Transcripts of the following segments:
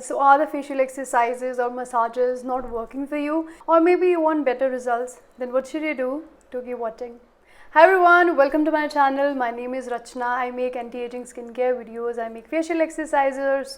So are the facial exercises or massages not working for you? Or maybe you want better results? Then what should you do to keep watching? Hi everyone, welcome to my channel. My name is Rachna. I make anti-aging skincare videos. I make facial exercises.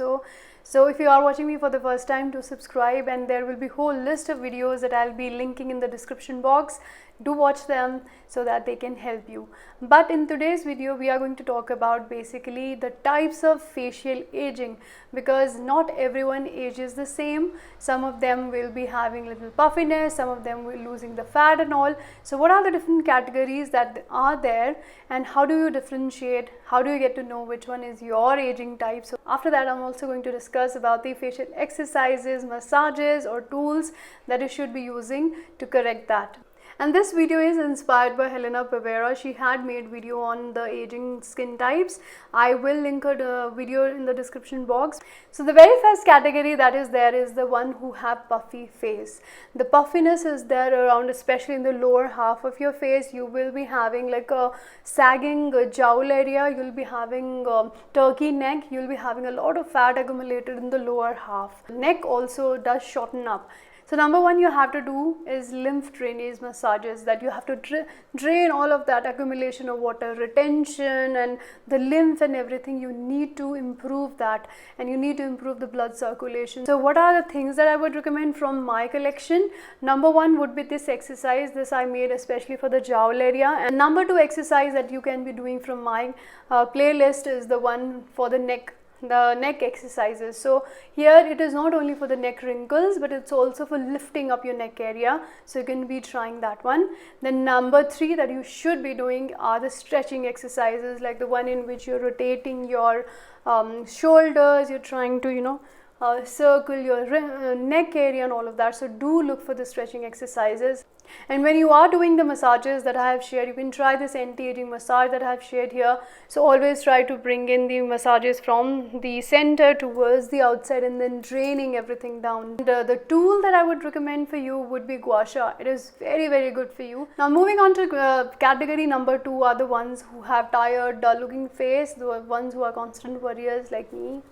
So if you are watching me for the first time, do subscribe, and there will be a whole list of videos that I'll be linking in the description box. Do watch them so that they can help you. But in today's video, we are going to talk about basically the types of facial aging, because not everyone ages the same. Some of them will be having little puffiness, some of them will losing the fat and all. So what are the different categories that are there, and how do you differentiate? How do you get to know which one is your aging type? So after that, I'm also going to discuss about the facial exercises, massages or tools that you should be using to correct that. And this video is inspired by Helena Pavera. She had made video on the aging skin types. I will link her video in the description box. So the very first category that is there is the one who have puffy face. The puffiness is there around, especially in the lower half of your face. You will be having like a sagging jowl area. You'll be having turkey neck. You'll be having a lot of fat accumulated in the lower half. Neck also does shorten up. So number one you have to do is lymph drainage massages, that you have to drain all of that accumulation of water, retention and the lymph and everything. You need to improve that, and you need to improve the blood circulation. So what are the things that I would recommend from my collection? Number one would be this exercise. This I made especially for the jowl area. And number two exercise that you can be doing from my playlist is the one for the neck exercises. So here it is not only for the neck wrinkles, but it's also for lifting up your neck area, so you can be trying that one. Then number three that you should be doing are the stretching exercises, like the one in which you're rotating your shoulders, you're trying to circle your neck area and all of that. So do look for the stretching exercises. And when you are doing the massages that I have shared, you can try this anti-aging massage that I have shared here. So always try to bring in the massages from the center towards the outside and then draining everything down. The tool that I would recommend for you would be gua sha. It is very, very good for you. Now moving on to category number two are the ones who have tired, dull looking face, the ones who are constant worriers like me.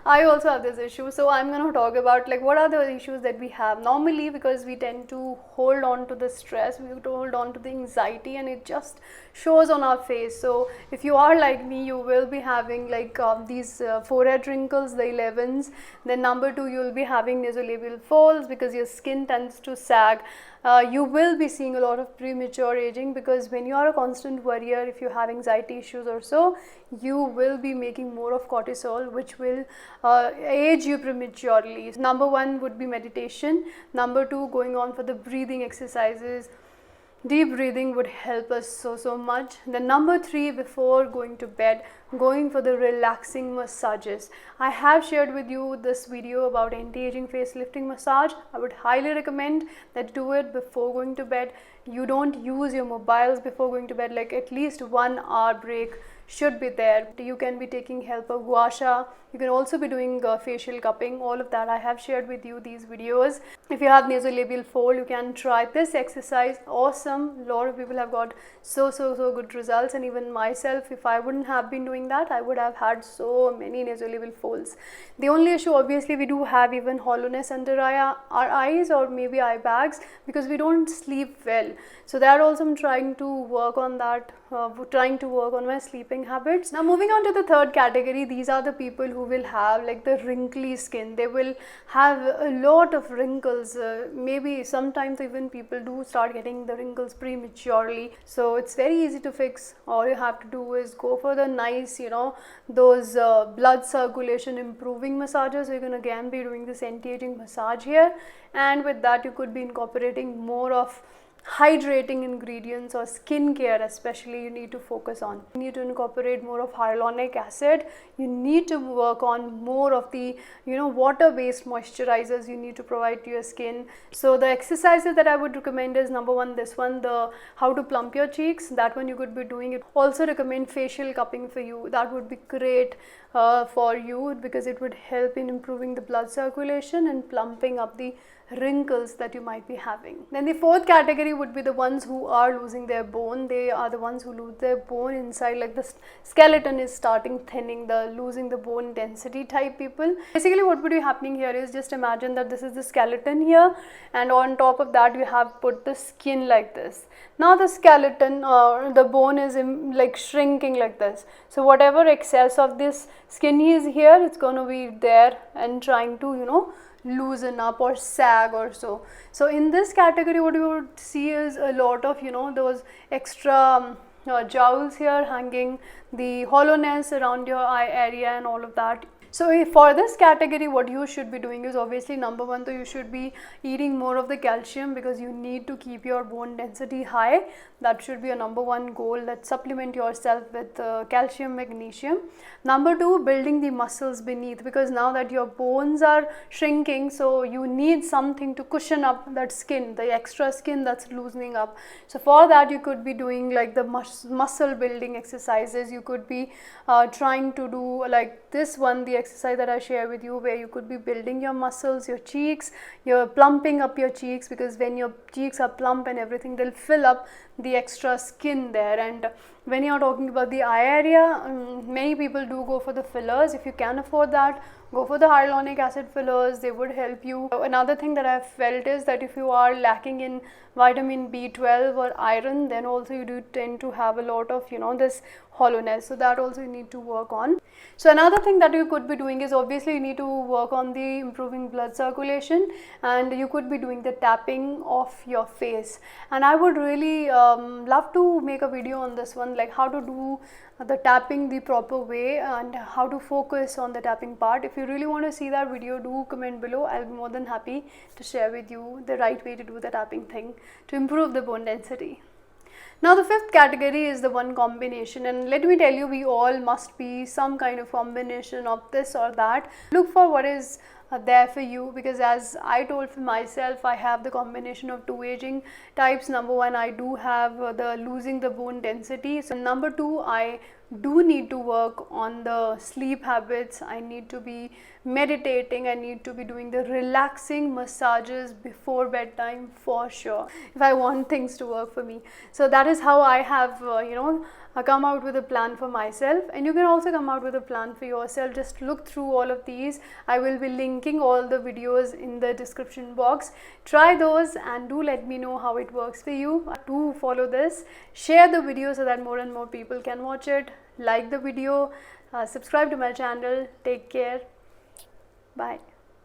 I also have this issue. So I'm going to talk about like what are the issues that we have normally, because we tend to hold on to the stress, we have to hold on to the anxiety, and it just shows on our face. So if you are like me, you will be having like these forehead wrinkles, the 11s. Then number two, you will be having nasolabial folds because your skin tends to sag. You will be seeing a lot of premature aging, because when you are a constant worrier, if you have anxiety issues or so, you will be making more of cortisol, which will age you prematurely. Number one would be meditation. Number two, going on for the breathing exercises. Deep breathing would help us so much. Then number three, before going to bed, going for the relaxing massages. I have shared with you this video about anti-aging face lifting massage. I would highly recommend that do it before going to bed. You don't use your mobiles before going to bed, like at least 1 hour break should be there. You can be taking help of gua sha. You can also be doing facial cupping. All of that I have shared with you these videos. If you have nasolabial fold, you can try this exercise. Awesome. A lot of people have got so good results, and even myself, if I wouldn't have been doing that, I would have had so many nasolabial folds. The only issue, obviously, we do have even hollowness under our eyes or maybe eye bags, because we don't sleep well. So that also I'm trying to work on that, trying to work on my sleeping habits. Now moving on to the third category, these are the people who will have like the wrinkly skin. They will have a lot of wrinkles. Maybe sometimes even people do start getting the wrinkles prematurely. So it's very easy to fix. All you have to do is go for the nice, those blood circulation improving massages. So you can again be doing this anti-aging massage here, and with that you could be incorporating more of hydrating ingredients or skincare, especially you need to focus on. You need to incorporate more of hyaluronic acid. You need to work on more of the water-based moisturizers you need to provide to your skin. So the exercises that I would recommend is number one, this one, the how to plump your cheeks. That one you could be doing it. Also recommend facial cupping for you. That would be great. for you, because it would help in improving the blood circulation and plumping up the wrinkles that you might be having. Then the fourth category would be the ones who are losing their bone. They are the ones who lose their bone inside, like the skeleton is starting thinning, the losing the bone density type people. Basically what would be happening here is, just imagine that this is the skeleton here, and on top of that you have put the skin like this. Now the skeleton or the bone is like shrinking like this, so whatever excess of this skin is here, it's going to be there and trying to, you know, loosen up or sag or so. So in this category what you would see is a lot of, you know, those extra jowls here hanging, the hollowness around your eye area and all of that. So for this category what you should be doing is, obviously number one, so you should be eating more of the calcium, because you need to keep your bone density high. That should be a number one goal, that supplement yourself with calcium, magnesium. Number two, building the muscles beneath, because now that your bones are shrinking, so you need something to cushion up that skin, the extra skin that's loosening up. So for that you could be doing like the muscle building exercises. You could be trying to do like this one, the exercise that I share with you, where you could be building your muscles, your cheeks, you're plumping up your cheeks, because when your cheeks are plump and everything, they'll fill up the extra skin there. And when you're talking about the eye area, many people do go for the fillers. If you can afford that, go for the hyaluronic acid fillers, they would help you. Another thing that I've felt is that if you are lacking in vitamin B12 or iron, then also you do tend to have a lot of, you know, this hollowness, so that also you need to work on. So another thing that you could be doing is, obviously you need to work on the improving blood circulation, and you could be doing the tapping of your face. And I would really love to make a video on this one, like how to do the tapping the proper way and how to focus on the tapping part. If you really want to see that video, do comment below. I'll be more than happy to share with you the right way to do the tapping thing to improve the bone density. Now the fifth category is the one combination, and let me tell you, we all must be some kind of combination of this or that. Look for what is there for you, because as I told for myself, I have the combination of two aging types. Number one, I do have the losing the bone density. So number two, I do need to work on the sleep habits. I need to be meditating. I need to be doing the relaxing massages before bedtime for sure, if I want things to work for me. So that is how I have come out with a plan for myself, and you can also come out with a plan for yourself. Just look through all of these. I will be linking all the videos in the description box. Try those and do let me know how it works for you. Do follow this, share the video so that more and more people can watch it. Like the video, subscribe to my channel. Take care. Bye.